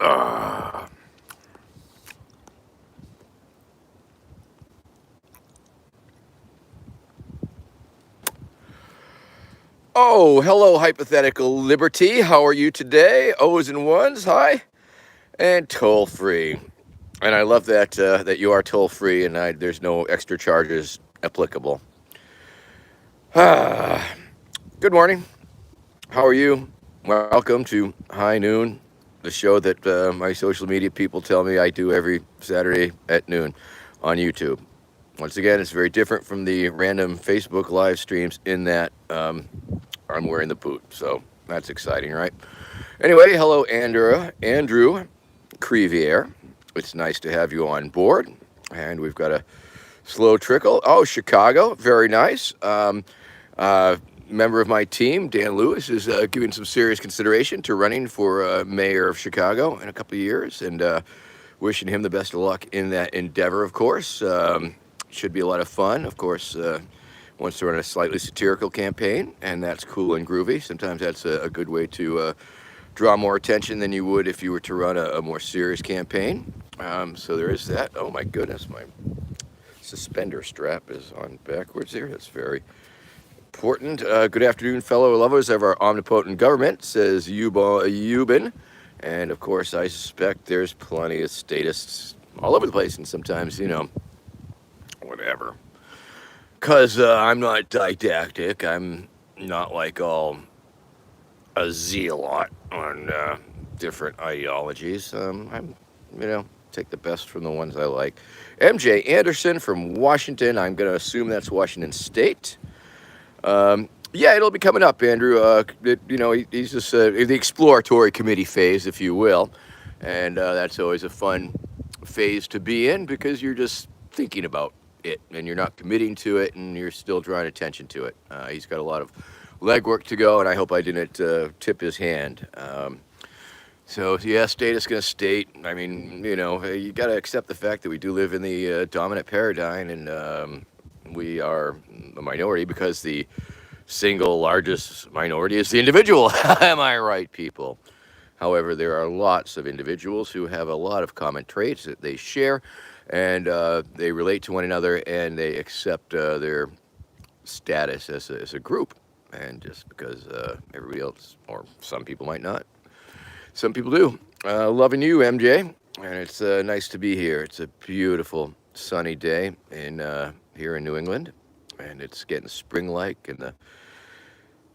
Ah. Oh, hello, hypothetical liberty. How are you today? O's and ones, hi, and toll free. And I love that you are toll free, and there's no extra charges applicable. Ah, good morning. How are you? Welcome to High Noon, the show that my social media people tell me I do every Saturday at noon on YouTube. Once again, it's very different from the random Facebook live streams in that I'm wearing the boot, so that's exciting, right? Anyway, hello, Andrew Crevier. It's nice to have you on board, and we've got a slow trickle. Oh, Chicago, very nice. Uh, Member of my team, Dan Lewis, is giving some serious consideration to running for mayor of Chicago in a couple of years, and wishing him the best of luck in that endeavor. Of course, should be a lot of fun. Of course. Wants to run a slightly satirical campaign, and that's cool and groovy. Sometimes that's a good way to draw more attention than you would if you were to run a more serious campaign. So there is that. Oh my goodness, my suspender strap is on backwards here. That's very important. Good afternoon, fellow lovers of our omnipotent government, says Eubin. And of course, I suspect there's plenty of statists all over the place, and sometimes, whatever. Because I'm not didactic. I'm not like all a zealot on different ideologies. Take the best from the ones I like. MJ Anderson from Washington. I'm going to assume that's Washington State. Yeah, it'll be coming up, Andrew. He's just the exploratory committee phase, if you will. And that's always a fun phase to be in because you're just thinking about it and you're not committing to it and you're still drawing attention to it. He's got a lot of legwork to go, and I hope I didn't tip his hand. So, yeah, state is going to state. I mean, you got to accept the fact that we do live in the dominant paradigm, and we are a minority because the single largest minority is the individual. Am I right, people? However, there are lots of individuals who have a lot of common traits that they share, and they relate to one another, and they accept their status as a group. And just because everybody else, or some people might not, some people do. Loving you, MJ, and it's nice to be here. It's a beautiful sunny day here in New England, and it's getting spring-like, and the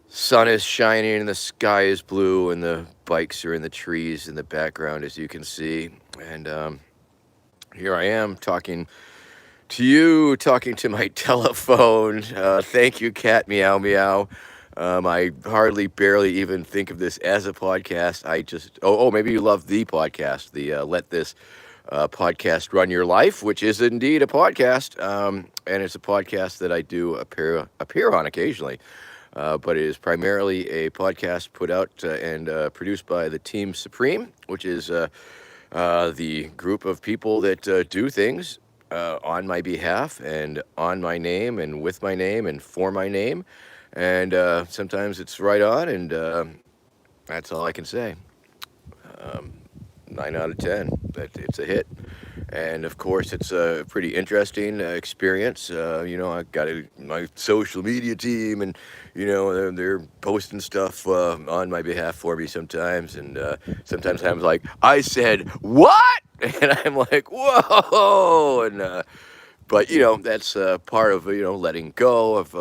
sun is shining and the sky is blue and the bikes are in the trees in the background, as you can see. And here I am talking to you, talking to my telephone. Thank you, cat meow meow. I hardly, barely even think of this as a podcast. I just, maybe you love the podcast, the Let This podcast Run Your Life, which is indeed a podcast. And it's a podcast that I do appear on occasionally. But it is primarily a podcast put out and produced by the Team Supreme, which is the group of people that do things on my behalf and on my name and with my name and for my name. And sometimes it's right on, and that's all I can say. 9 out of 10, it's a hit. And of course, it's a pretty interesting experience. I got my social media team, and they're posting stuff on my behalf for me sometimes. And sometimes I'm like, I said what? And I'm like, whoa. And but that's part of letting go of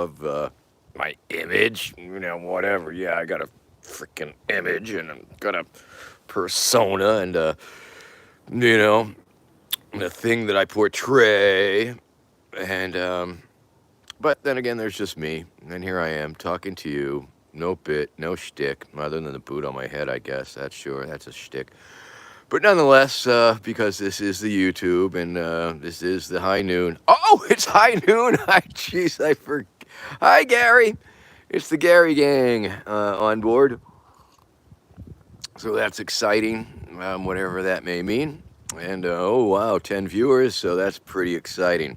my image. Whatever. Yeah, I got a freaking image, and I got a persona, and the thing that I portray, and but then again, there's just me, and here I am talking to you, no bit, no shtick, other than the boot on my head, I guess. That's a shtick. But nonetheless, because this is the YouTube, and this is the High Noon. Oh, it's High Noon! Hi, jeez, I forgot. Hi, Gary. It's the Gary gang on board. So that's exciting, whatever that may mean. And oh wow, 10 viewers, so that's pretty exciting.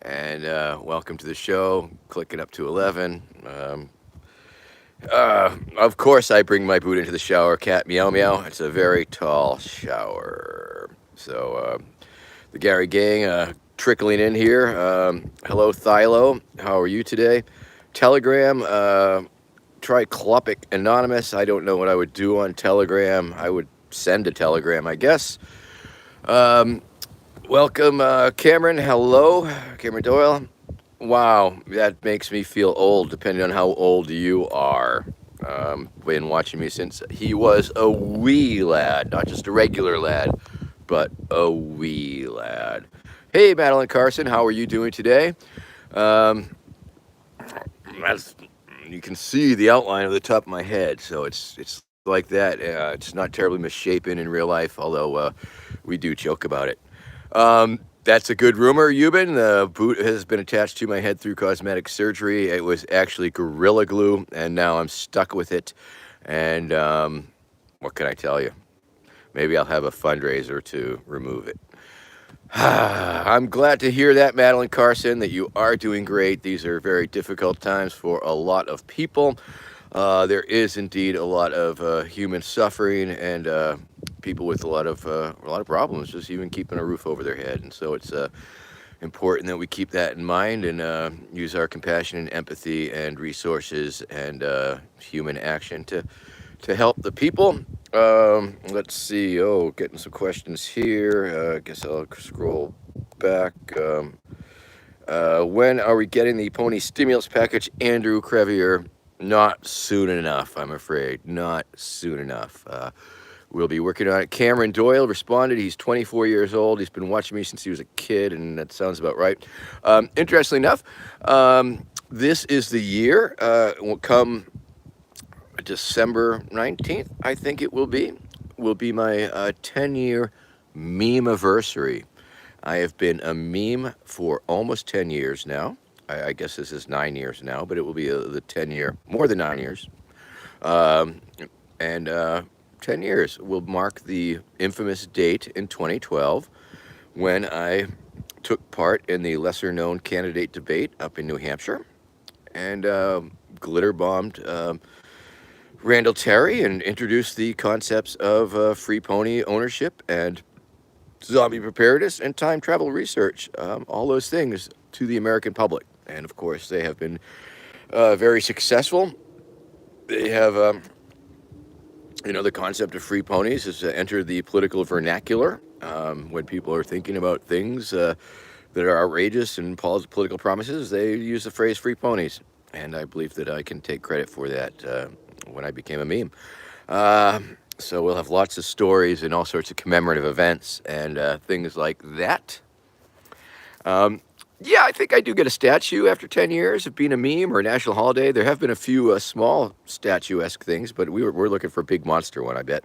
And welcome to the show, clicking up to 11. Of course, I bring my boot into the shower. Cat meow meow. It's a very tall shower. So, the Gary gang trickling in here. Hello, Thilo. How are you today? Telegram. Try Klopic Anonymous. I don't know what I would do on Telegram. I would send a telegram, I guess. Welcome, Cameron. Hello, Cameron Doyle. Wow, that makes me feel old, depending on how old you are. Been watching me since he was a wee lad, not just a regular lad, but a wee lad. Hey, Madeline Carson, how are you doing today? Um, that's, you can see the outline of the top of my head, so it's like that. It's not terribly misshapen in real life, although we do joke about it. That's a good rumor, Euban. The boot has been attached to my head through cosmetic surgery. It was actually Gorilla Glue, and now I'm stuck with it. And what can I tell you? Maybe I'll have a fundraiser to remove it. I'm glad to hear that, Madeline Carson, that you are doing great. These are very difficult times for a lot of people. There is indeed a lot of human suffering and people with a lot of problems, just even keeping a roof over their head. And so it's important that we keep that in mind and use our compassion and empathy and resources and human action to help the people. Let's see. Oh, getting some questions here. I guess I'll scroll back. When are we getting the pony stimulus package, Andrew Crevier? Not soon enough, I'm afraid. Not soon enough. We'll be working on it. Cameron Doyle responded. He's 24 years old. He's been watching me since he was a kid, and that sounds about right. Interestingly enough, this is the year. It will come December 19th, I think it will be my 10-year meme-iversary. I have been a meme for almost 10 years now. I guess this is 9 years now, but it will be the 10-year, more than 9 years. And 10 years will mark the infamous date in 2012 when I took part in the lesser-known candidate debate up in New Hampshire and glitter bombed Randall Terry and introduced the concepts of free pony ownership and zombie preparedness and time travel research, all those things to the American public. And of course, they have been very successful. They have, the concept of free ponies has entered the political vernacular when people are thinking about things that are outrageous and political promises. They use the phrase free ponies. And I believe that I can take credit for that when I became a meme. So we'll have lots of stories and all sorts of commemorative events and things like that. Yeah, I think I do get a statue after 10 years of being a meme or a national holiday. There have been a few small statue-esque things, but we're looking for a big monster one, I bet.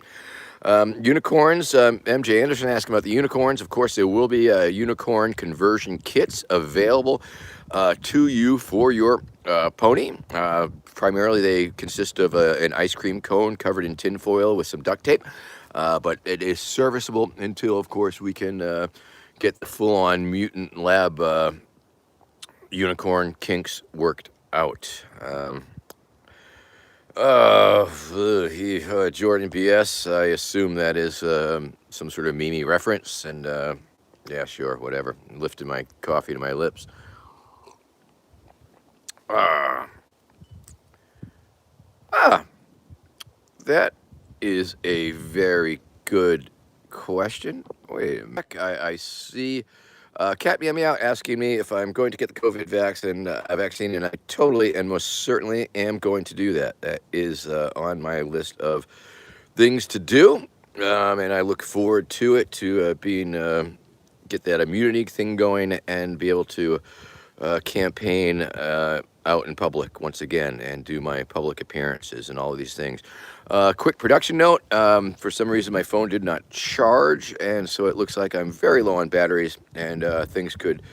Unicorns, MJ Anderson asked about the unicorns. Of course, there will be unicorn conversion kits available to you for your pony. Primarily, they consist of an ice cream cone covered in tinfoil with some duct tape, but it is serviceable until, of course, we can get the full-on mutant lab unicorn kinks worked out. Jordan BS, I assume that is some sort of meme reference, and yeah, sure, whatever. I'm lifting my coffee to my lips. That is a very good question. Wait a minute. I see Cat Meow Meow asking me if I'm going to get the COVID vaccine, and I totally and most certainly am going to do that. That is on my list of things to do, and I look forward to it, to get that immunity thing going and be able to campaign out in public once again and do my public appearances and all of these things. Quick production note, for some reason my phone did not charge, and so it looks like I'm very low on batteries, and things could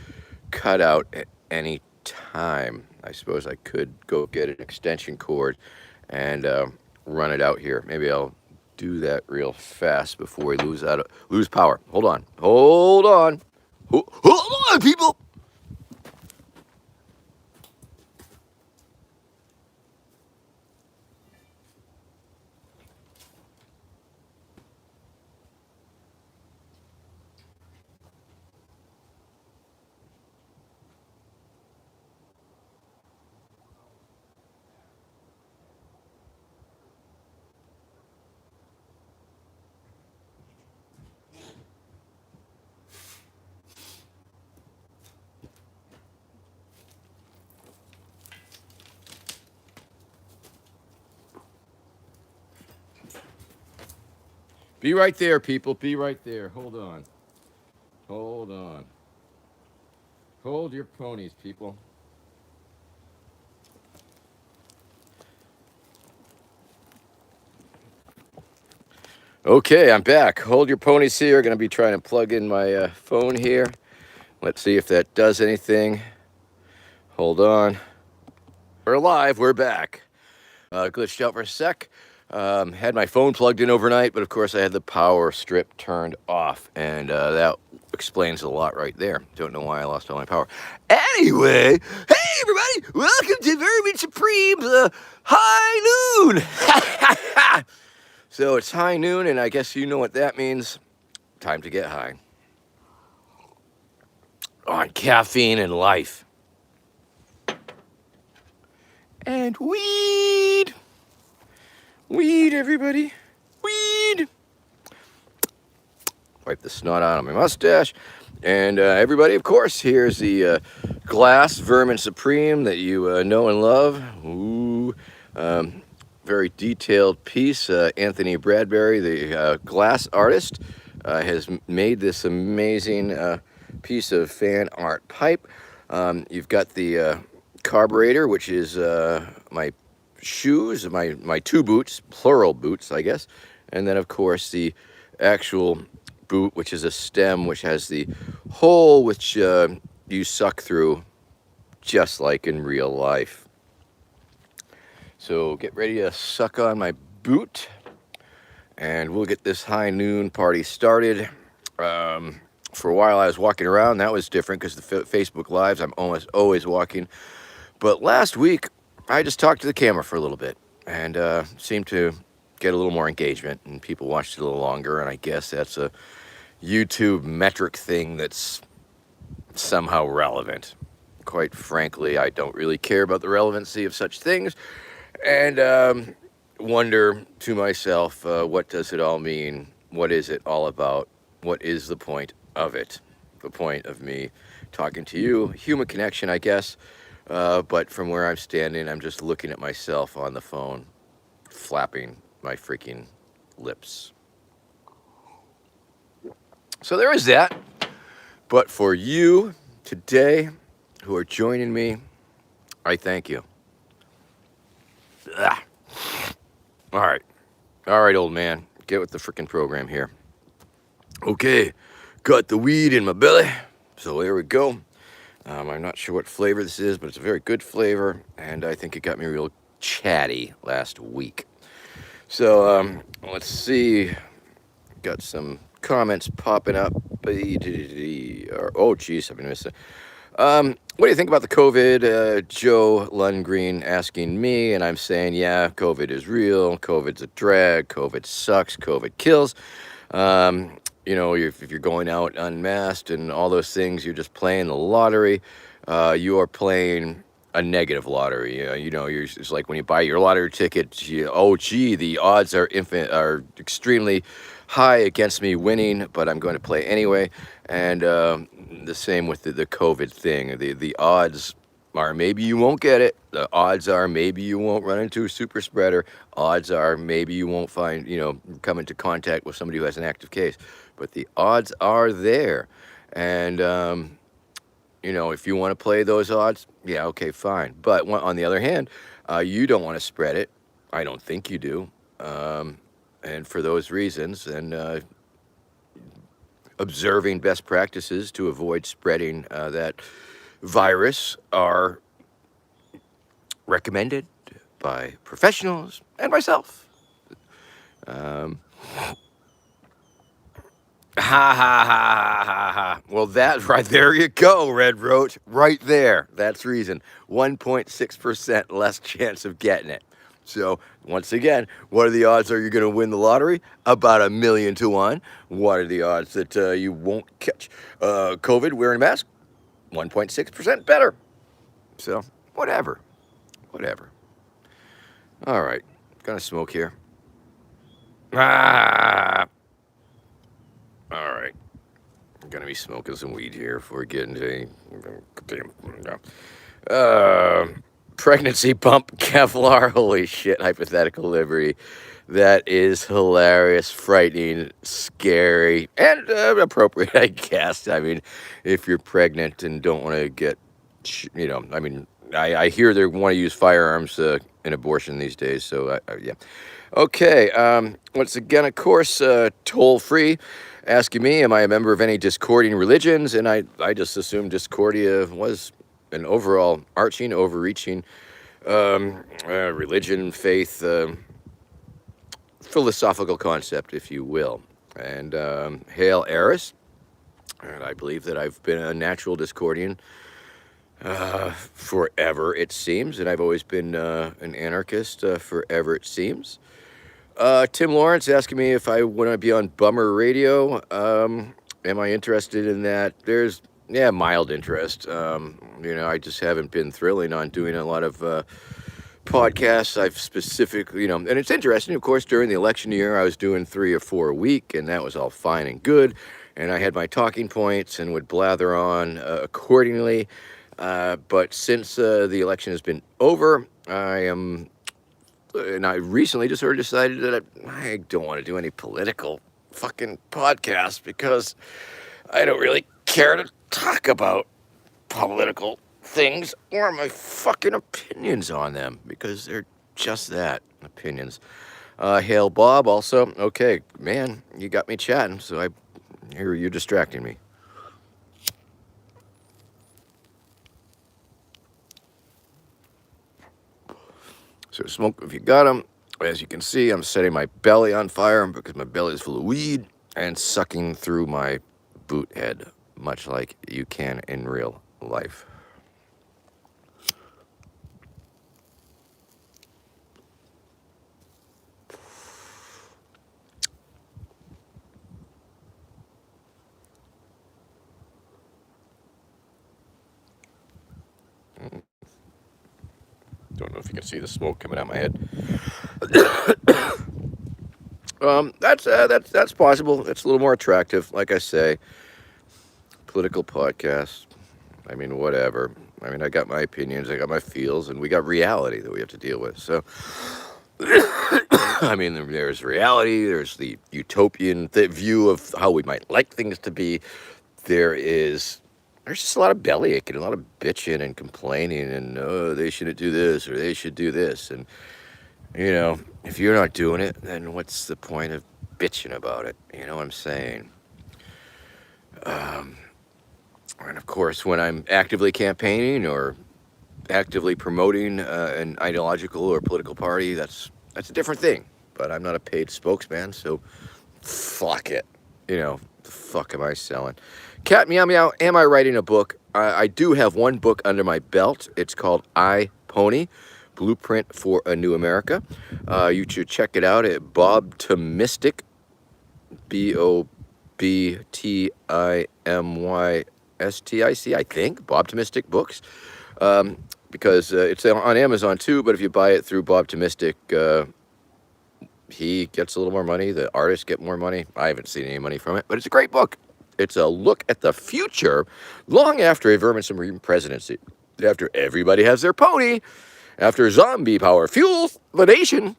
cut out at any time. I suppose I could go get an extension cord and run it out here. Maybe I'll do that real fast before we lose power. Hold on, hold on, people. Be right there, people. Be right there. Hold on. Hold on. Hold your ponies, people. Okay, I'm back. Hold your ponies here. Going to be trying to plug in my phone here. Let's see if that does anything. Hold on. We're live. We're back. Glitched out for a sec. Had my phone plugged in overnight, but of course I had the power strip turned off, and that explains a lot right there. Don't know why I lost all my power. Anyway, hey everybody, welcome to Vermin Supreme's High Noon. So it's high noon, and I guess you know what that means. Time to get high on caffeine and life and weed. Weed, everybody. Weed. Wipe the snot out of my mustache. And everybody, of course, here's the glass Vermin Supreme that you know and love. Ooh, very detailed piece. Anthony Bradbury, the glass artist, has made this amazing piece of fan art pipe. You've got the carburetor, which is my shoes, my two boots, plural boots, I guess. And then, of course, the actual boot, which is a stem, which has the hole which you suck through, just like in real life. So get ready to suck on my boot, and we'll get this high noon party started. For a while I was walking around. That was different because the Facebook Lives, I'm almost always walking. But last week, I just talked to the camera for a little bit, and seemed to get a little more engagement, and people watched it a little longer, and I guess that's a YouTube metric thing that's somehow relevant. Quite frankly, I don't really care about the relevancy of such things, and wonder to myself, what does it all mean? What is it all about? What is the point of it? The point of me talking to you, human connection, I guess, but from where I'm standing, I'm just looking at myself on the phone, flapping my freaking lips. So there is that. But for you today who are joining me, I thank you. Ah. All right. All right, old man. Get with the freaking program here. Okay. Got the weed in my belly. So there we go. I'm not sure what flavor this is, but it's a very good flavor. And I think it got me real chatty last week. So let's see. Got some comments popping up. Oh, geez, I've been missing. What do you think about the COVID? Joe Lundgreen asking me, and I'm saying, yeah, COVID is real. COVID's a drag. COVID sucks. COVID kills. You know, if you're going out unmasked and all those things, you're just playing the lottery. You are playing a negative lottery. You know, it's like when you buy your lottery ticket. Oh, gee, the odds are extremely high against me winning, but I'm going to play anyway. And the same with the COVID thing. The odds are maybe you won't get it. The odds are maybe you won't run into a super spreader. Odds are maybe you won't come into contact with somebody who has an active case. But the odds are there. And you know, if you want to play those odds, yeah, okay, fine. But on the other hand, you don't want to spread it. I don't think you do. And for those reasons, and observing best practices to avoid spreading that virus are recommended by professionals and myself. Ha ha ha ha ha. Well, that right there you go, Red Roach. Right there. That's reason. 1.6% less chance of getting it. So, once again, what are the odds are you going to win the lottery? About 1,000,000 to 1. What are the odds that you won't catch COVID wearing a mask? 1.6% better. So, whatever. Whatever. All right. Gonna smoke here. Ah. All right. I'm gonna be smoking some weed here before getting to pregnancy bump Kevlar. Holy shit, hypothetical liberty. That is hilarious, frightening, scary, and appropriate, I guess. I mean, if you're pregnant and don't want to get, I mean, I hear they want to use firearms in abortion these days. So, yeah. Okay. Once again, of course, toll free. Asking me, am I a member of any discording religions? And I just assumed discordia was an overall arching, overreaching religion, faith, philosophical concept, if you will. And hail Eris. And I believe that I've been a natural discordian forever, it seems. And I've always been an anarchist forever, it seems. Tim Lawrence asking me if I want to be on Bummer Radio. Am I interested in that? There's, mild interest. I just haven't been thrilling on doing a lot of podcasts. I've specifically, and it's interesting, of course, during the election year, I was doing 3 or 4 a week, and that was all fine and good. And I had my talking points and would blather on accordingly. But since the election has been over, and I recently just sort of decided that I don't want to do any political fucking podcasts because I don't really care to talk about political things or my fucking opinions on them because they're just that, opinions. Hail Bob also. Okay, man, you got me chatting, so you're distracting me. So smoke if you got them. As you can see, I'm setting my belly on fire because my belly is full of weed and sucking through my boot head, much like you can in real life. Don't know if you can see the smoke coming out my head. That's possible. It's a little more attractive. Like I say, political podcast. I mean, whatever. I mean, I got my opinions, I got my feels, and we got reality that we have to deal with. So, I mean, there's reality. There's the utopian view of how we might like things to be. There's just a lot of belly aching, a lot of bitching and complaining, and they shouldn't do this or they should do this. And if you're not doing it, then what's the point of bitching about it? You know what I'm saying? And of course, when I'm actively campaigning or actively promoting an ideological or political party, that's a different thing. But I'm not a paid spokesman, so fuck it. The fuck am I selling? Cat Meow Meow, am I writing a book? I do have one book under my belt. It's called I, Pony, Blueprint for a New America. You should check it out at Bobtomistic, BOBTIMYSTIC, I think, Bobtomistic Books, because it's on Amazon too, but if you buy it through Bobtomistic, he gets a little more money, the artists get more money. I haven't seen any money from it, but it's a great book. It's a look at the future long after a Vermin Supreme presidency, after everybody has their pony, after zombie power fuels the nation,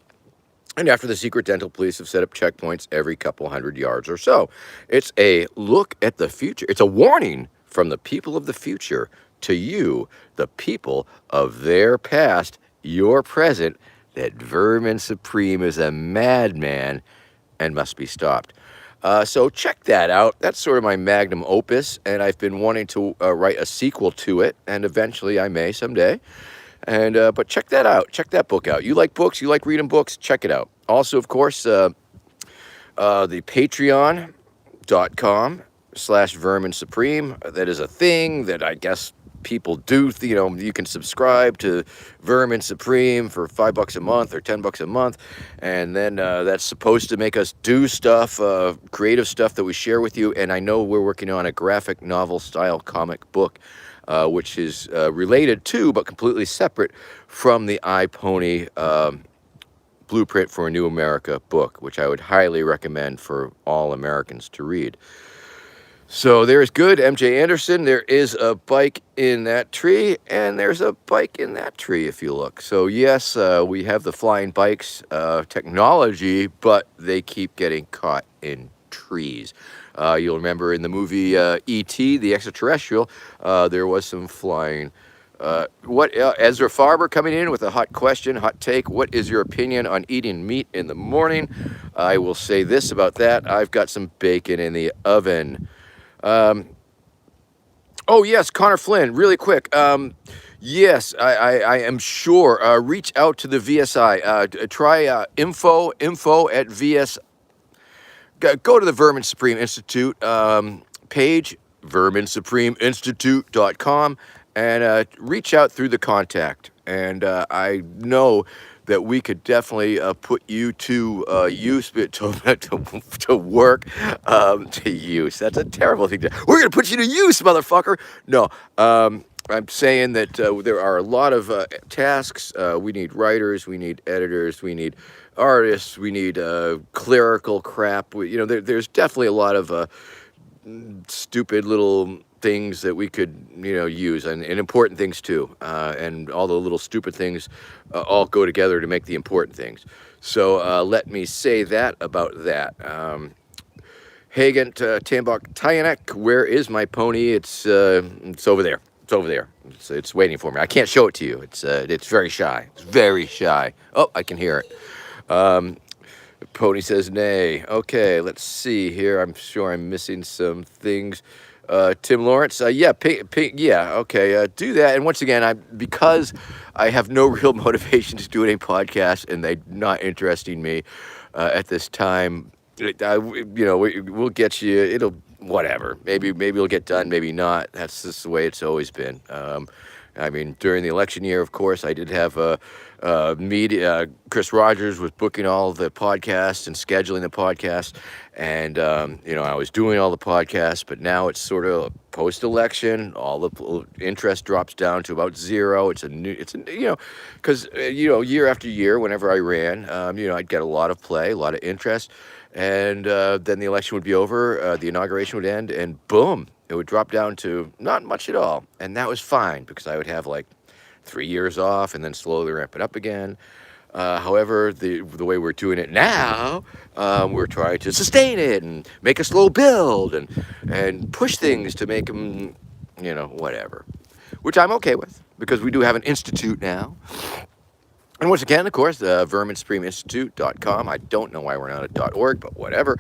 and after the secret dental police have set up checkpoints every couple hundred yards or so. It's a look at the future. It's a warning from the people of the future to you, the people of their past, your present, that Vermin Supreme is a madman and must be stopped. So check that out. That's sort of my magnum opus, and I've been wanting to write a sequel to it, and eventually I may someday. And but check that out. Check that book out. You like books? You like reading books? Check it out. Also, of course, the patreon.com/Vermin Supreme. That is a thing that I guess people do. You can subscribe to Vermin Supreme for $5 a month or $10 a month, and then that's supposed to make us do stuff, creative stuff that we share with you. And I know we're working on a graphic novel style comic book, which is related to but completely separate from the iPony Blueprint for a New America book, which I would highly recommend for all Americans to read. So there's good MJ Anderson. There is a bike in that tree, and there's a bike in that tree if you look. So yes, we have the flying bikes technology, but they keep getting caught in trees. You'll remember in the movie E.T., the extraterrestrial, there was some flying. What Ezra Farber coming in with a hot question, hot take. What is your opinion on eating meat in the morning? I will say this about that. I've got some bacon in the oven. Oh yes, Connor Flynn, really quick. Yes, I am sure. Reach out to the VSI. Try info at VS. Go to the Vermin Supreme Institute page, verminsupremeinstitute.com, and reach out through the contact. And I know that we could definitely put you to use, to work, to use. That's a terrible thing to. We're gonna put you to use, motherfucker. No, I'm saying that there are a lot of tasks. We need writers, we need editors, we need artists, we need clerical crap. There's definitely a lot of stupid little things that we could use, and important things too, and all the little stupid things all go together to make the important things. So let me say that about that. Hagent Tambok Tyanek, where is my pony? It's over there. It's over there. It's waiting for me. I can't show it to you. It's very shy. It's very shy. Oh, I can hear it. Pony says nay. Okay, let's see here. I'm sure I'm missing some things. Tim Lawrence, yeah, yeah, okay, do that. And once again, because I have no real motivation to do any podcast, and they're not interesting me at this time. We'll get you. It'll whatever. Maybe it'll get done. Maybe not. That's just the way it's always been. I mean, during the election year, of course, I did have media. Chris Rogers was booking all the podcasts and scheduling the podcasts, and I was doing all the podcasts. But now it's sort of post-election. All the interest drops down to about zero. Because year after year, whenever I ran, I'd get a lot of play, a lot of interest, and then the election would be over, the inauguration would end, and boom. It would drop down to not much at all. And that was fine because I would have like 3 years off and then slowly ramp it up again. However, the way we're doing it now, we're trying to sustain it and make a slow build and push things to make them, whatever. Which I'm okay with because we do have an institute now. And once again, of course, verminsupremeinstitute.com. I don't know why we're not at .org, but whatever,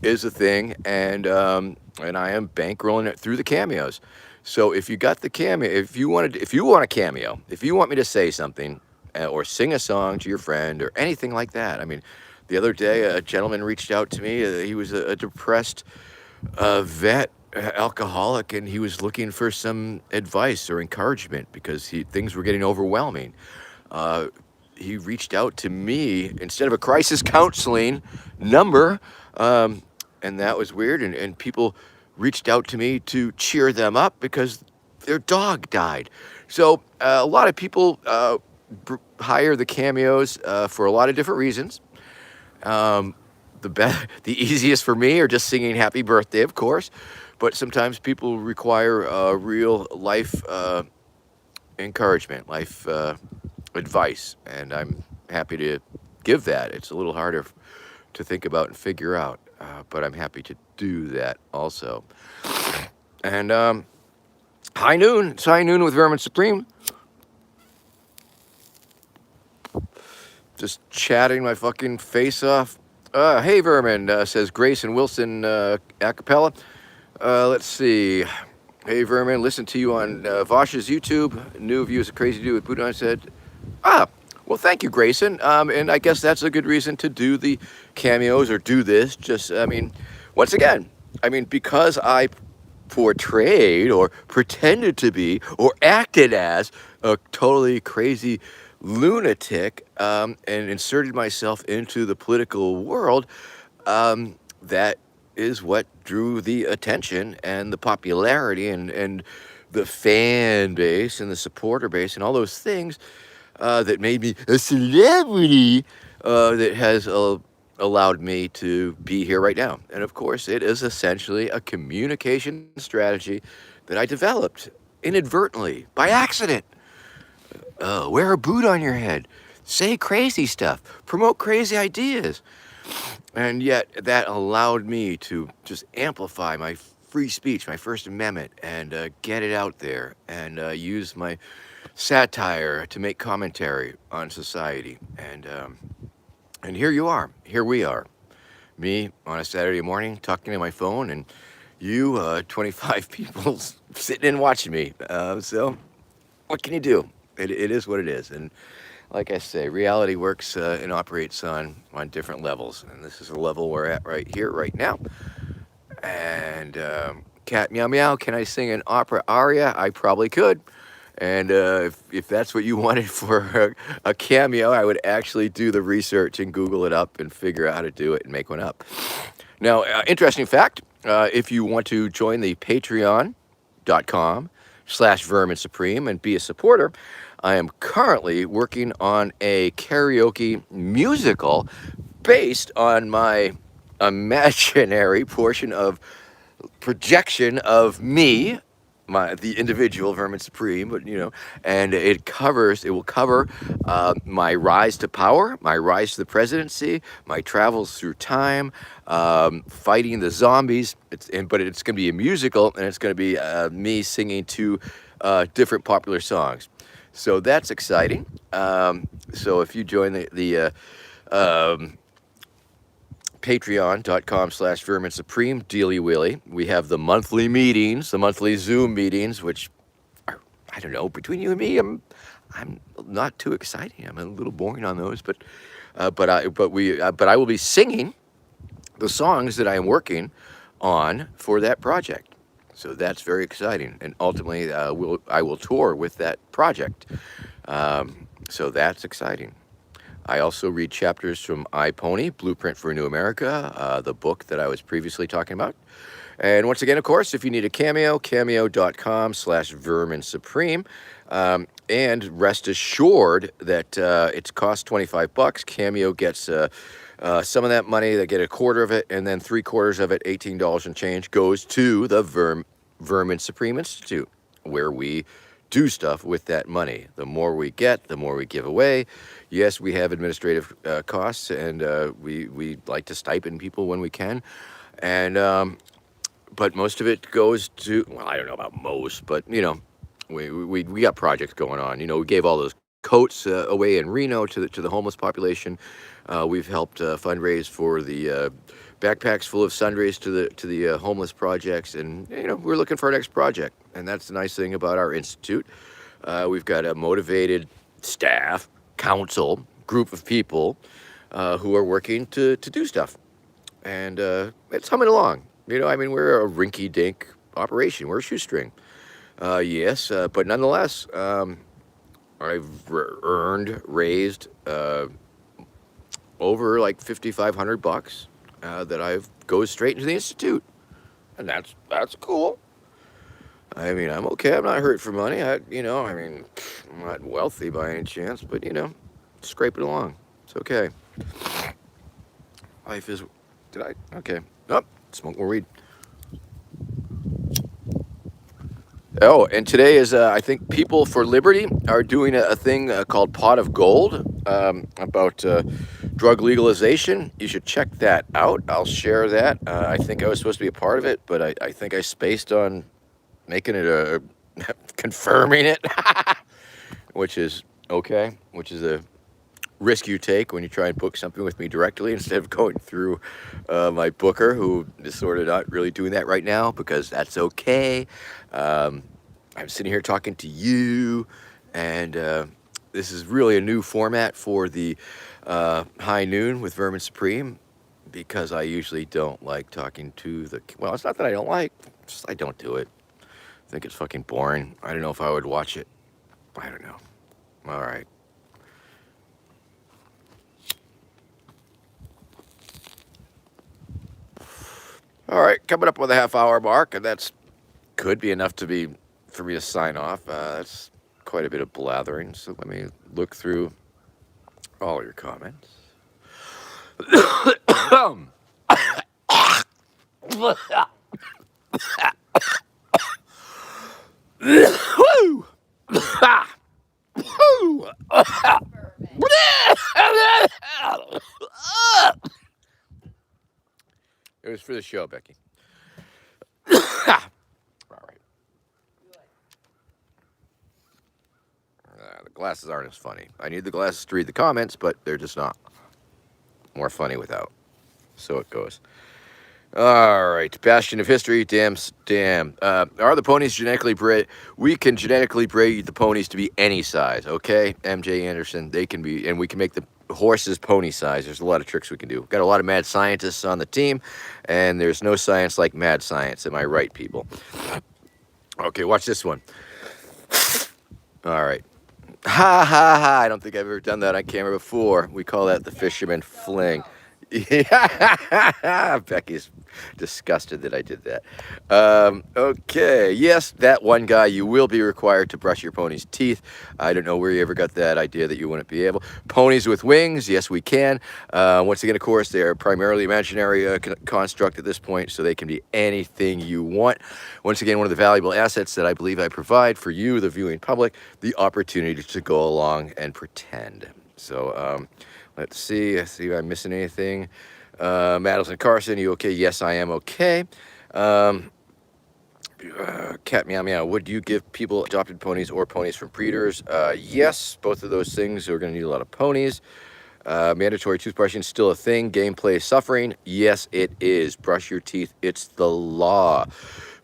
is a thing. And I am bankrolling it through the cameos. So if you got the cameo, if you want a cameo, if you want me to say something or sing a song to your friend or anything like that. I mean, the other day, a gentleman reached out to me. He was a depressed vet, alcoholic, and he was looking for some advice or encouragement because things were getting overwhelming. He reached out to me instead of a crisis counseling number, and that was weird. And people reached out to me to cheer them up because their dog died. So a lot of people hire the cameos for a lot of different reasons. The easiest for me are just singing happy birthday, of course, but sometimes people require real life encouragement, life advice, and I'm happy to give that. It's a little harder to think about and figure out, but I'm happy to do that also. And high noon. It's high noon with Vermin Supreme. Just chatting my fucking face off. Hey, Vermin, says Grayson Wilson acapella. Let's see. Hey, Vermin, listen to you on Vosh's YouTube. New views of Crazy Dude with Buddha. I said, well, thank you, Grayson. And I guess that's a good reason to do the cameos or do this. Once again, because I portrayed or pretended to be or acted as a totally crazy lunatic and inserted myself into the political world, that is what drew the attention and the popularity and the fan base and the supporter base and all those things that made me a celebrity that has allowed me to be here right now. And of course, it is essentially a communication strategy that I developed inadvertently by accident. Wear a boot on your head, say crazy stuff, promote crazy ideas. And yet, that allowed me to just amplify my free speech, my First Amendment, and get it out there and use my satire to make commentary on society. And here you are. Here we are. Me on a Saturday morning talking to my phone, and you, 25 people sitting and watching me. So, what can you do? It is what it is. And like I say, reality works and operates on different levels. And this is the level we're at right here, right now. And cat meow meow, can I sing an opera aria? I probably could. And if that's what you wanted for a cameo, I would actually do the research and Google it up and figure out how to do it and make one up. Now, interesting fact, if you want to join the patreon.com/Vermin Supreme and be a supporter, I am currently working on a karaoke musical based on my imaginary portion of projection of me, the individual Vermin Supreme, but and it will cover my rise to power, my rise to the presidency, my travels through time, fighting the zombies. But it's going to be a musical, and it's going to be me singing two different popular songs. So that's exciting. So if you join the patreon.com/Vermin Supreme, Dealy Willy. We have the monthly meetings, the monthly Zoom meetings, which are, I don't know, between you and me, I'm not too exciting. I'm a little boring on those, but I will be singing the songs that I am working on for that project. So that's very exciting, and ultimately, I will tour with that project. So that's exciting. I also read chapters from iPony, Blueprint for a New America, the book that I was previously talking about. And once again, of course, if you need a cameo, cameo.com/Vermin Supreme. And rest assured that it's cost $25. Cameo gets some of that money, they get a quarter of it, and then 3/4 of it, $18 and change, goes to the Vermin Supreme Institute, where we do stuff with that money. The more we get, the more we give away. Yes, we have administrative costs, and we like to stipend people when we can. And but most of it goes to, well, I don't know about most, but we got projects going on. We gave all those coats away in Reno to the homeless population. We've helped fundraise for the backpacks full of sundries to the homeless projects, and we're looking for our next project. And that's the nice thing about our institute. We've got a motivated staff, council, group of people who are working to do stuff, and it's humming along. We're a rinky-dink operation. We're a shoestring. Yes, but nonetheless, I've raised over like $5,500 that goes straight into the institute, and that's cool. I'm okay. I'm not hurt for money. I'm not wealthy by any chance, but scrape it along. It's okay. Life is. Did I? Okay. Oh, smoke more weed. Oh, and today is, I think People for Liberty are doing a thing called Pot of Gold about drug legalization. You should check that out. I'll share that. I think I was supposed to be a part of it, but I think I spaced on making it confirming it, which is okay, which is a risk you take when you try and book something with me directly instead of going through my booker, who is sort of not really doing that right now, because that's okay. I'm sitting here talking to you, and this is really a new format for the High Noon with Vermin Supreme, because I usually don't like talking to well, it's not that I don't like, just I don't do it. I think it's fucking boring. I don't know if I would watch it. I don't know. All right. All right, coming up with a half-hour mark, and that's could be enough for me to sign off. That's quite a bit of blathering, so let me look through all your comments. It was for the show, Becky. All right. The glasses aren't as funny. I need the glasses to read the comments, but they're just not more funny without. So it goes. All right, bastion of history. Damn. Are the ponies genetically bred? We can genetically breed the ponies to be any size. Okay, MJ Anderson. They can be, and we can make the horses pony size. There's a lot of tricks we can do. Got a lot of mad scientists on the team, and there's no science like mad science. Am I right, people? Okay, watch this one. All right. Ha ha ha. I don't think I've ever done that on camera before. We call that the fisherman fling. Yeah, Becky's disgusted that I did that. Okay, yes, that one guy, you will be required to brush your pony's teeth. I don't know where you ever got that idea that you wouldn't be able. Ponies with wings, yes, we can. Once again, of course, they are primarily imaginary construct at this point, so they can be anything you want. Once again, one of the valuable assets that I believe I provide for you, the viewing public, the opportunity to go along and pretend. So, let's see if I'm missing anything. Madison Carson, you okay? Yes, I am okay. Cat Meow Meow, would you give people adopted ponies or ponies from breeders? Yes, both of those things are going to need a lot of ponies. Mandatory toothbrushing still a thing. Gameplay suffering? Yes, it is. Brush your teeth. It's the law.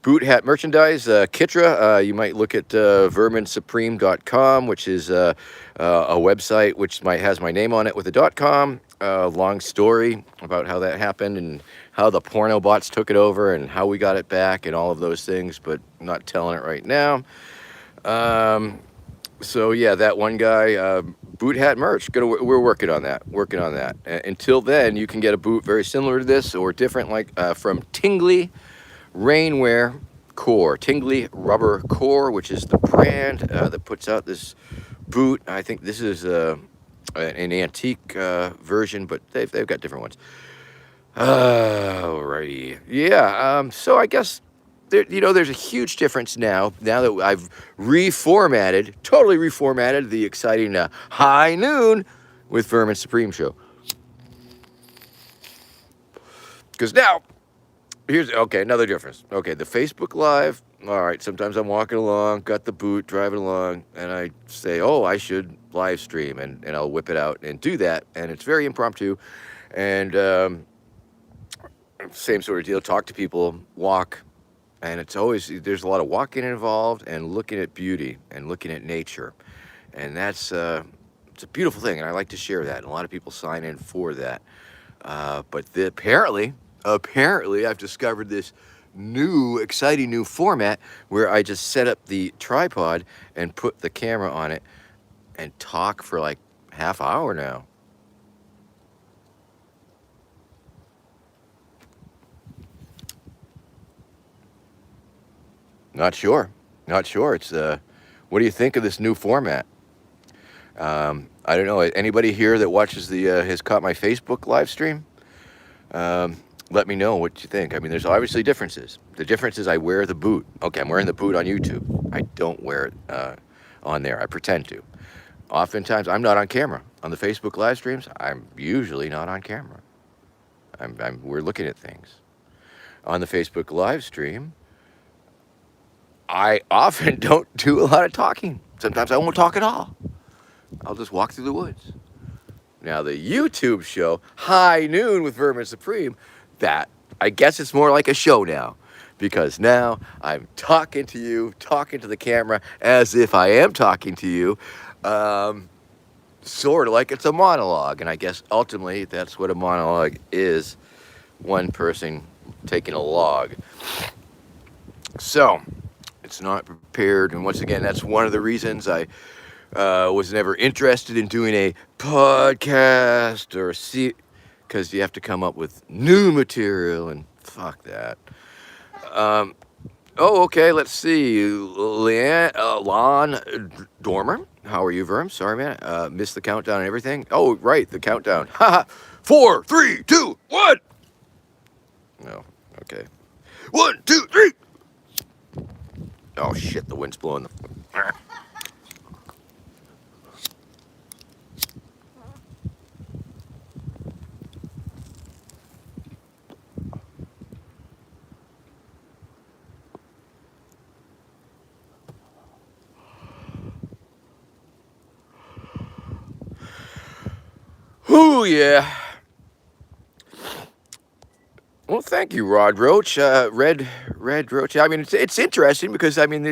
Boot hat merchandise, Kitra, you might look at verminsupreme.com, which is a website which has my name on it with a .com. Long story about how that happened and how the porno bots took it over and how we got it back and all of those things, but I'm not telling it right now. So yeah, that one guy, boot hat merch. We're working on that. Until then, you can get a boot very similar to this or different, like from Tingley Rainwear Core, Tingley Rubber Core, which is the brand that puts out this boot. I think this is an antique version, but they've got different ones. Alrighty, yeah. So I guess there's a huge difference now that I've totally reformatted the exciting High Noon with Vermin Supreme show. Because now. Another difference. Okay, the Facebook Live. All right, sometimes I'm walking along, got the boot, driving along, and I say, oh, I should live stream, and I'll whip it out and do that. And it's very impromptu. And same sort of deal, talk to people, walk. And there's a lot of walking involved and looking at beauty and looking at nature. And that's, it's a beautiful thing, and I like to share that. And a lot of people sign in for that. But apparently, I've discovered this exciting new format where I just set up the tripod and put the camera on it and talk for like half hour now. Not sure. It's what do you think of this new format? I don't know. Anybody here that watches has caught my Facebook live stream? Let me know what you think. I mean, there's obviously differences. The difference is I wear the boot. Okay, I'm wearing the boot on YouTube. I don't wear it on there. I pretend to. Oftentimes, I'm not on camera. On the Facebook live streams, I'm usually not on camera. We're looking at things. On the Facebook live stream, I often don't do a lot of talking. Sometimes I won't talk at all. I'll just walk through the woods. Now, the YouTube show, High Noon with Vermin Supreme, that, I guess it's more like a show now. Because now I'm talking to you, talking to the camera, as if I am talking to you. Sort of like it's a monologue. And I guess ultimately that's what a monologue is. One person taking a log. So, it's not prepared. And once again, that's one of the reasons I was never interested in doing a podcast because you have to come up with new material, and fuck that. Okay, let's see. Lon Dormer, how are you, Verm? Sorry, man. Missed the countdown and everything. Oh, right, the countdown. 4, 3, 2. One. No. Okay. 1, 2, 3. Oh shit! The wind's blowing the. Ooh yeah. Well, thank you, Rod Roach. Red Roach. I mean, it's interesting because I mean,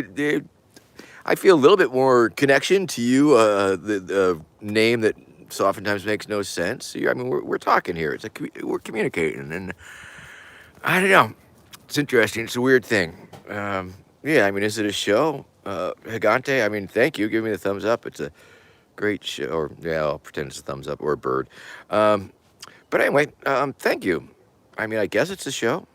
I feel a little bit more connection to you. The name that so oftentimes makes no sense. I mean, we're talking here. We're communicating, and I don't know. It's interesting. It's a weird thing. Yeah, I mean, is it a show? Gigante, I mean, thank you. Give me the thumbs up. It's a great show. Or, yeah, I'll pretend it's a thumbs up or a bird. Um, but anyway, thank you. I mean, I guess it's a show.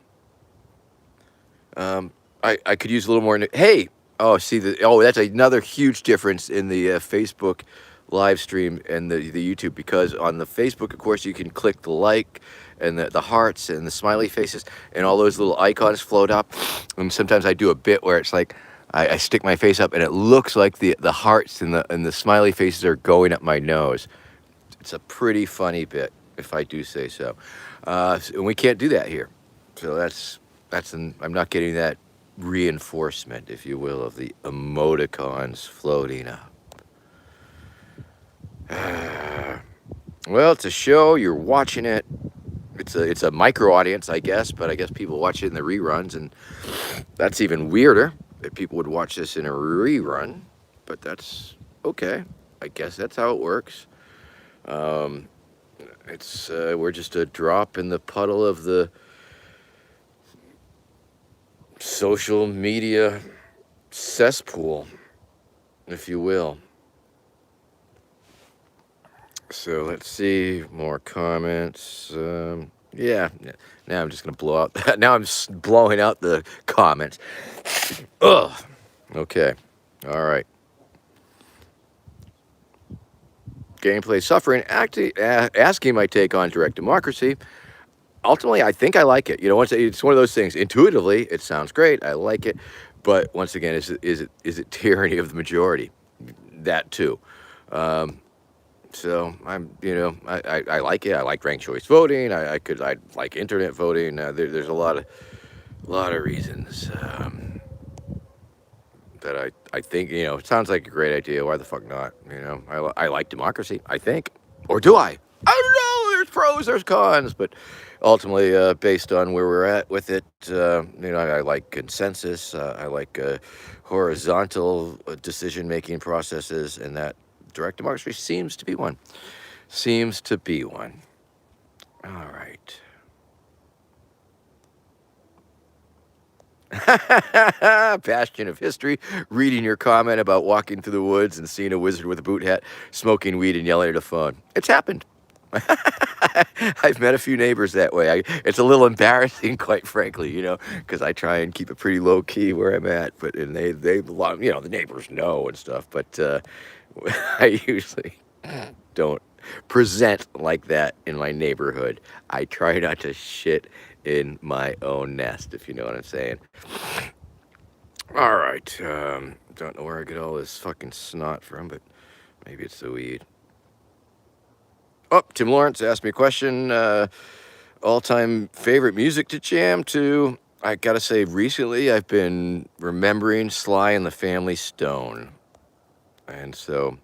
I could use a little more. Hey, oh, see, that's another huge difference in the Facebook live stream and the YouTube, because on the Facebook, of course, you can click the like and the hearts and the smiley faces and all those little icons float up. And sometimes I do a bit where it's like I stick my face up and it looks like the hearts and the smiley faces are going up my nose. It's a pretty funny bit, if I do say so. And we can't do that here. So I'm not getting that reinforcement, if you will, of the emoticons floating up. Well, it's a show. You're watching it. It's a micro audience, I guess, but I guess people watch it in the reruns, and that's even weirder that people would watch this in a rerun. But that's okay. I guess that's how it works. We're just a drop in the puddle of the social media cesspool, if you will. So let's see, more comments. Yeah, now I'm just gonna blow out. Now I'm blowing out the comments. Ugh. Okay. All right. Gameplay suffering. Actually, asking my take on direct democracy. Ultimately, I think I like it. You know, it's one of those things. Intuitively, it sounds great. I like it, but once again, is it tyranny of the majority? That too. So I like it. I like ranked choice voting. I like internet voting. There's a lot of reasons that I think, it sounds like a great idea. Why the fuck not? I like democracy, I think. Or do I? I don't know. There's pros, there's cons, but ultimately, based on where we're at with it, I like consensus. I like horizontal decision-making processes, and that direct democracy seems to be one. All right. Bastion of history, reading your comment about walking through the woods and seeing a wizard with a boot hat, smoking weed and yelling at a phone. It's happened. I've met a few neighbors that way. It's a little embarrassing, quite frankly, because I try and keep it pretty low key where I'm at. And they the neighbors know and stuff. But I usually don't present like that in my neighborhood. I try not to shit in my own nest, if you know what I'm saying. All right. Don't know where I get all this fucking snot from, but maybe it's the weed. Oh, Tim Lawrence asked me a question. All-time favorite music to jam to? I gotta say, recently I've been remembering Sly and the Family Stone. And so,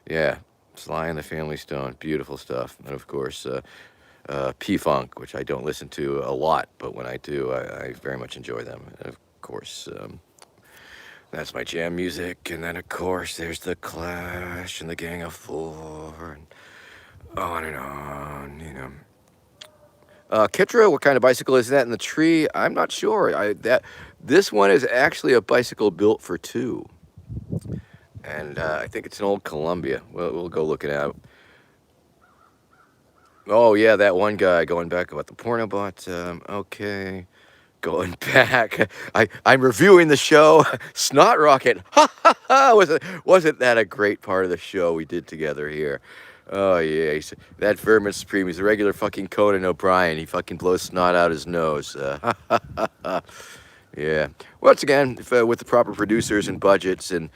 yeah, Sly and the Family Stone, beautiful stuff. And of course, P-Funk, which I don't listen to a lot, but when I do, I very much enjoy them. And of course, that's my jam music. And then, of course, there's The Clash and the Gang of Four, and on and on, Kitra, what kind of bicycle is that in the tree? I'm not sure. This one is actually a bicycle built for two. And I think it's an old Columbia. We'll go look it out. Oh, yeah, that one guy going back about the porno bot. Okay, going back. I'm reviewing the show. Snot Rocket. Ha, ha, ha. Wasn't that a great part of the show we did together here? Oh yeah, that Vermin Supreme. He's a regular fucking Conan O'Brien. He fucking blows snot out his nose. Yeah. Once again, if, with the proper producers and budgets that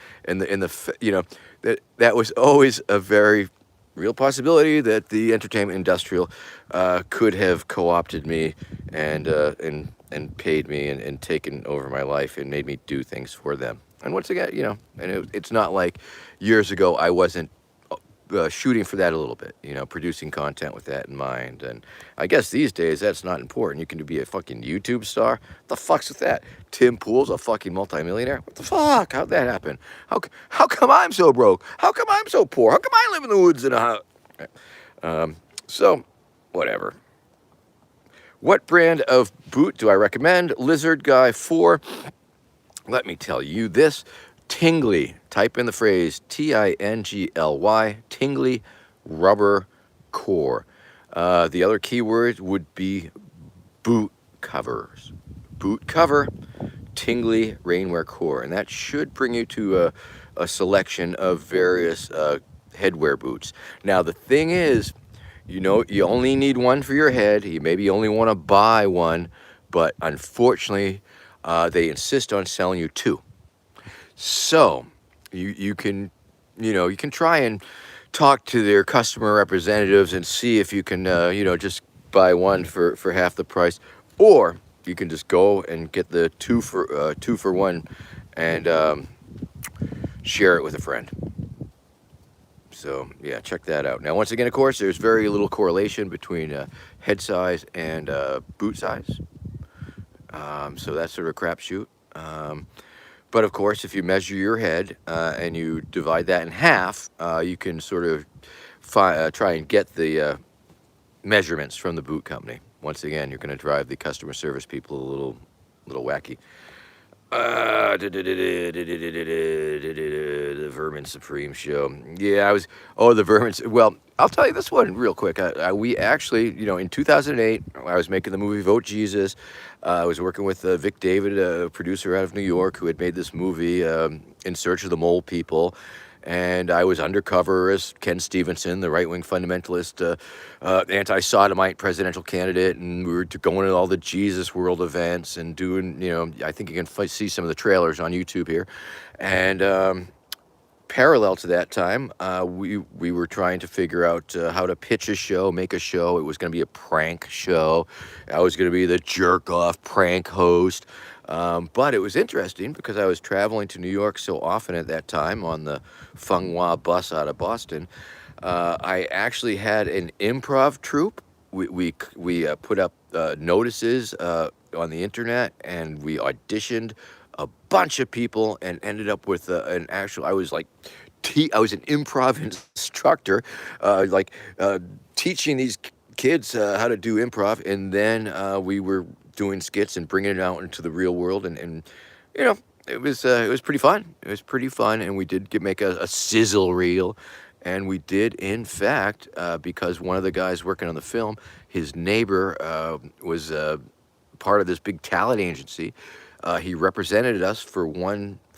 was always a very real possibility that the entertainment industrial could have co-opted me and paid me and taken over my life and made me do things for them. And once again, it's not like years ago I wasn't shooting for that a little bit, producing content with that in mind. And I guess these days that's not important. You can be a fucking YouTube star. What the fuck's with that? Tim Pool's a fucking multimillionaire. What the fuck? How'd that happen? How come I'm so broke? How come I'm so poor? How come I live in the woods in a house? So, whatever. What brand of boot do I recommend? Lizard Guy 4. Let me tell you this. Tingly. Type in the phrase Tingly, Tingly rubber core. The other keyword would be boot covers. Boot cover, Tingly rainwear core. And that should bring you to a selection of various headwear boots. Now, the thing is, you only need one for your head. You maybe only want to buy one, but unfortunately, they insist on selling you two. So you can try and talk to their customer representatives and see if you can just buy one for half the price, or you can just go and get the two for one and share it with a friend. So yeah, check that out. Now, once again, of course, there's very little correlation between head size and boot size. So that's sort of a crapshoot. But of course, if you measure your head and you divide that in half, you can sort of try and get the measurements from the boot company. Once again, you're going to drive the customer service people a little wacky. The Vermin Supreme show. Yeah, the Vermin. Well, I'll tell you this one real quick. We actually, in 2008, I was making the movie Vote Jesus. I was working with Vic David, a producer out of New York, who had made this movie, In Search of the Mole People. And I was undercover as Ken Stevenson, the right-wing fundamentalist, anti-sodomite presidential candidate, and we were going to all the Jesus World events and doing, I think you can see some of the trailers on YouTube here. And parallel to that time, we were trying to figure out how to pitch a show, make a show. It was going to be a prank show. I was going to be the jerk-off prank host. But it was interesting because I was traveling to New York so often at that time on the Funghua bus out of Boston. I actually had an improv troupe. We put up notices on the internet, and we auditioned a bunch of people and ended up with an actual. I was an improv instructor, teaching these kids how to do improv, and then we were doing skits and bringing it out into the real world, and it was pretty fun. It was pretty fun, and we did make a sizzle reel, and we did, in fact, because one of the guys working on the film, his neighbor was part of this big talent agency. He represented us for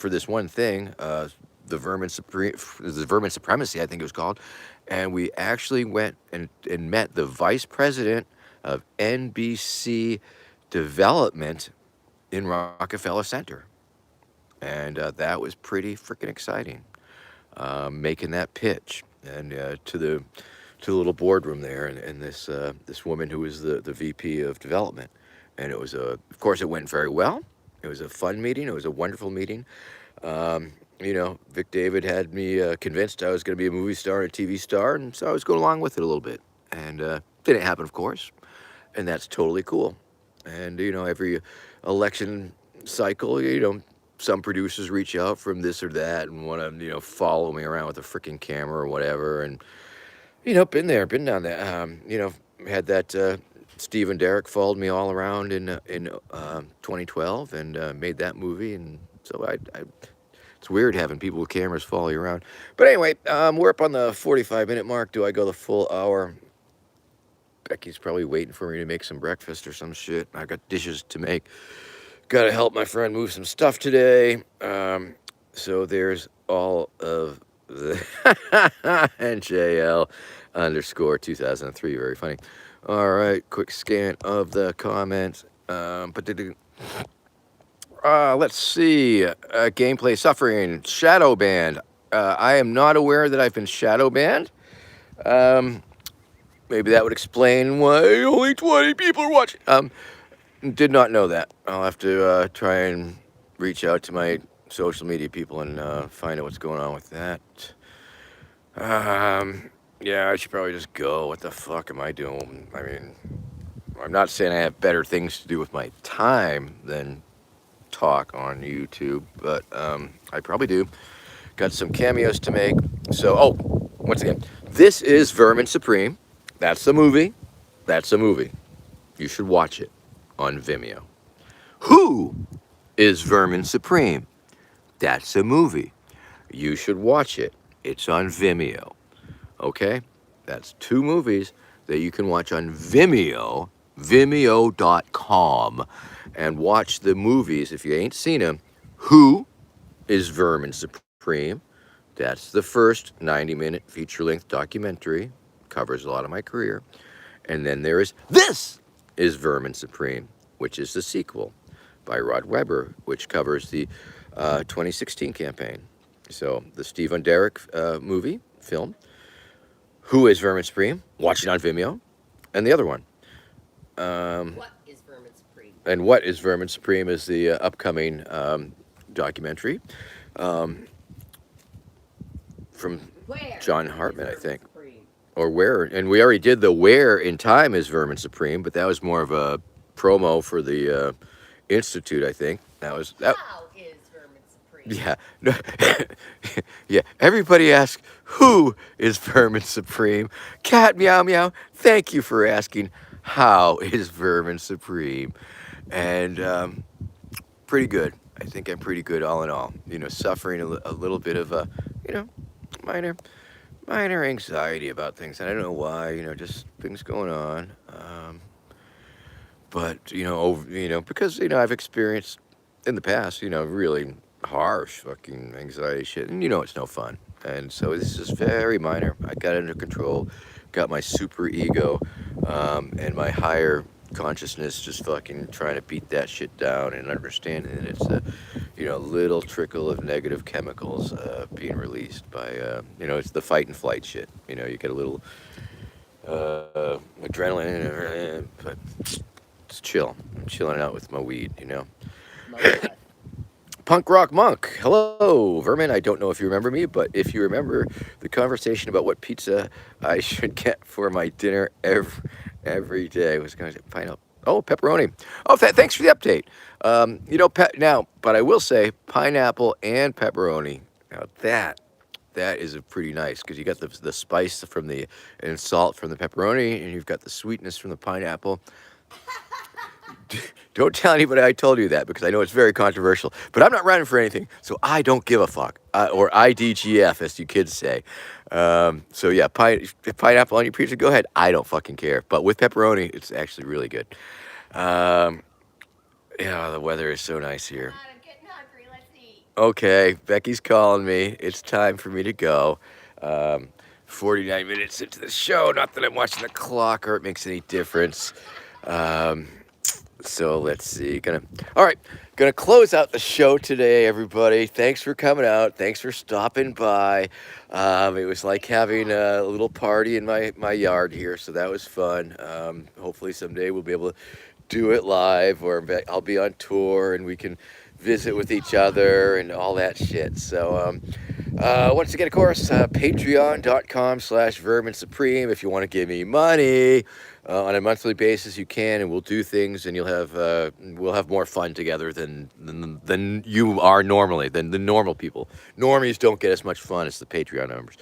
this one thing, the Vermin Supremacy, I think it was called, and we actually went and met the vice president of NBC Development in Rockefeller Center, and that was pretty freaking exciting. Making that pitch and to the little boardroom there, and this woman who was the VP of development, and it was of course it went very well. It was a fun meeting. It was a wonderful meeting. Vic David had me convinced I was going to be a movie star, a TV star, and so I was going along with it a little bit. And didn't happen, of course, and that's totally cool. And every election cycle, some producers reach out from this or that and want to follow me around with a freaking camera or whatever. And been down there. Had that. Steve and Derek followed me all around in 2012 and made that movie, and so it's weird having people with cameras follow you around. But anyway, we're up on the 45-minute mark. Do I go the full hour? Becky's probably waiting for me to make some breakfast or some shit. I got dishes to make. Got to help my friend move some stuff today. So there's all of NJL underscore 2003. Very funny. All right, quick scan of the comments. Let's see. Gameplay suffering. Shadow banned. I am not aware that I've been shadow banned. Maybe that would explain why only 20 people are watching. Did not know that. I'll have to try and reach out to my social media people and find out what's going on with that. Yeah, I should probably just go. What the fuck am I doing? I mean, I'm not saying I have better things to do with my time than talk on YouTube, but I probably do. Got some cameos to make. So, once again, this is Vermin Supreme. That's the movie. That's a movie. You should watch it on Vimeo. Who is Vermin Supreme? That's a movie. You should watch it. It's on Vimeo. Okay? That's 2 movies that you can watch on Vimeo, vimeo.com, and watch the movies if you ain't seen them. Who is Vermin Supreme? That's the first 90-minute feature-length documentary. Covers a lot of my career. And then there is This is Vermin Supreme, which is the sequel by Rod Webber, which covers the 2016 campaign. So the Steve and Derek film, Who is Vermin Supreme? Watch it on Vimeo. And the other one. What is Vermin Supreme? And What is Vermin Supreme is the upcoming documentary from John Hartman, I think. Or Where, and we already did the Where in Time is Vermin Supreme, but that was more of a promo for the Institute, I think. That was that. How is Vermin Supreme? Yeah, no, yeah. Everybody asks, who is Vermin Supreme? Cat meow meow. Thank you for asking. How is Vermin Supreme? And pretty good. I think I'm pretty good all in all. You know, suffering a little bit of a, minor anxiety about things. I don't know why, just things going on. But, because, I've experienced in the past, really harsh fucking anxiety shit. And, it's no fun. And so this is very minor. I got it under control, got my super ego and my higher consciousness just fucking trying to beat that shit down and understanding that it's a, little trickle of negative chemicals being released by, it's the fight and flight shit. You get a little adrenaline, but it's chill. I'm chilling out with my weed, Punk Rock Monk, hello, Vermin. I don't know if you remember me, but if you remember the conversation about what pizza I should get for my dinner every day, was going to find out. Oh, pepperoni. Oh, thanks for the update. But I will say pineapple and pepperoni. Now that is a pretty nice, because you got the spice and salt from the pepperoni, and you've got the sweetness from the pineapple. Don't tell anybody I told you that, because I know it's very controversial. But I'm not running for anything, so I don't give a fuck. Or IDGF, as you kids say. So yeah, pineapple on your pizza, go ahead. I don't fucking care. But with pepperoni, it's actually really good. Yeah, the weather is so nice here. I'm getting hungry. Let's eat. Okay, Becky's calling me. It's time for me to go. 49 minutes into the show. Not that I'm watching the clock or it makes any difference. So let's see. Gonna close out the show today, everybody. Thanks for coming out. Thanks for stopping by. It was like having a little party in my yard here, so that was fun. Hopefully someday we'll be able to do it live, or I'll be on tour and we can visit with each other and all that shit. So once again, of course, patreon.com/Vermin Supreme. If you want to give me money on a monthly basis, you can, and we'll do things, and we'll have more fun together than you are normally, than the normal people. Normies don't get as much fun as the Patreon members.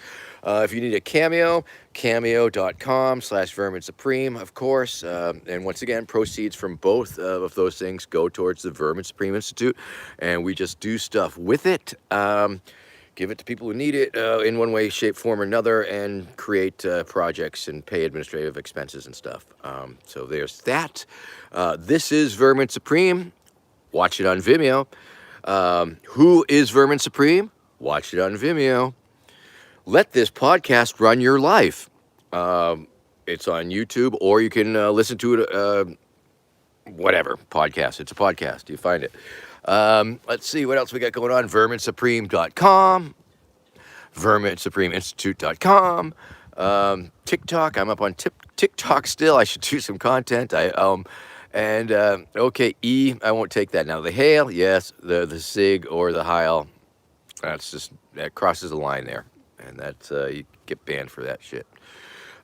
If you need a cameo, cameo.com/Vermin Supreme, of course. And once again, proceeds from both of those things go towards the Vermin Supreme Institute, and we just do stuff with it. Give it to people who need it in one way, shape, form, or another, and create projects and pay administrative expenses and stuff. So there's that. This is Vermin Supreme. Watch it on Vimeo. Who is Vermin Supreme? Watch it on Vimeo. let this podcast run your life. It's on YouTube, or you can listen to it, whatever, podcast. It's a podcast. You find it. Let's see what else we got going on. VerminSupreme.com, VerminSupremeInstitute.com. TikTok. I'm up on TikTok still. I should do some content. And okay, E. I won't take that now. The hail, yes. The sig or the heil. That crosses the line there, and that's you get banned for that shit.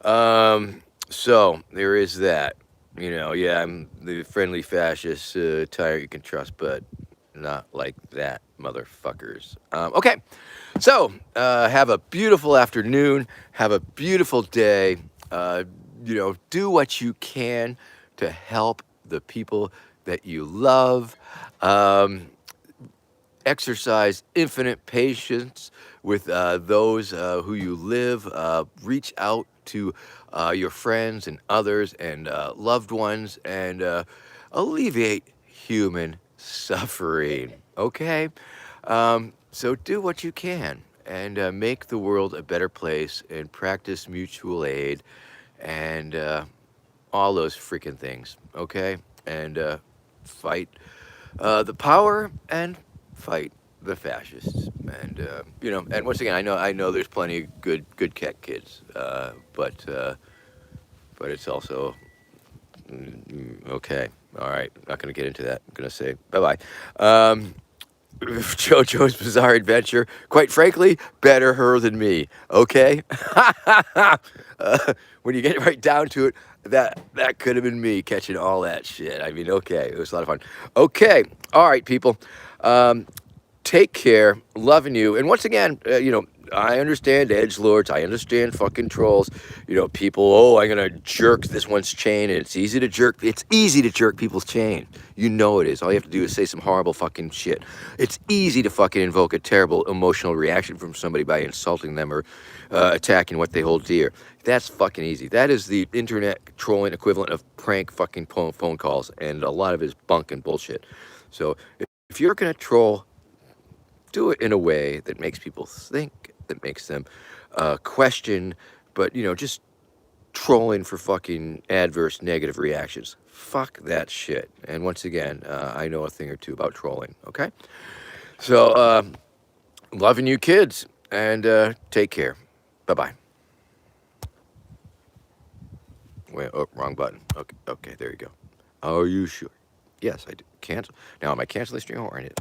So there is that. Yeah, I'm the friendly fascist tyrant you can trust, but not like that, motherfuckers. Okay, so have a beautiful afternoon. Have a beautiful day. Do what you can to help the people that you love. Exercise infinite patience with those who you live. Reach out to your friends and others and loved ones and alleviate human suffering. Okay? So do what you can and make the world a better place and practice mutual aid and all those freaking things. Okay? And fight the power and fight the fascists. And and once again, I know there's plenty of good cat kids, but it's also okay. All right, not going to get into that. I'm going to say bye bye. JoJo's Bizarre Adventure. Quite frankly, better her than me. Okay. When you get right down to it, that could have been me catching all that shit. I mean, okay, it was a lot of fun. Okay, all right, people. Take care. Loving you. And once again, I understand edgelords. I understand fucking trolls. People. Oh, I'm gonna jerk this one's chain, and it's easy to jerk. It's easy to jerk people's chain. It is. All you have to do is say some horrible fucking shit. It's easy to fucking invoke a terrible emotional reaction from somebody by insulting them or attacking what they hold dear. That's fucking easy. That is the internet trolling equivalent of prank fucking phone calls, and a lot of it is bunk and bullshit. So if you're gonna troll, do it in a way that makes people think, that makes them question, but just trolling for fucking adverse negative reactions. Fuck that shit. And once again, I know a thing or two about trolling. Okay, so loving you kids, and take care. Bye bye. Wait, oh, wrong button. Okay, there you go. Are you sure? Yes, I do. Cancel. Now, am I canceling stream or in it?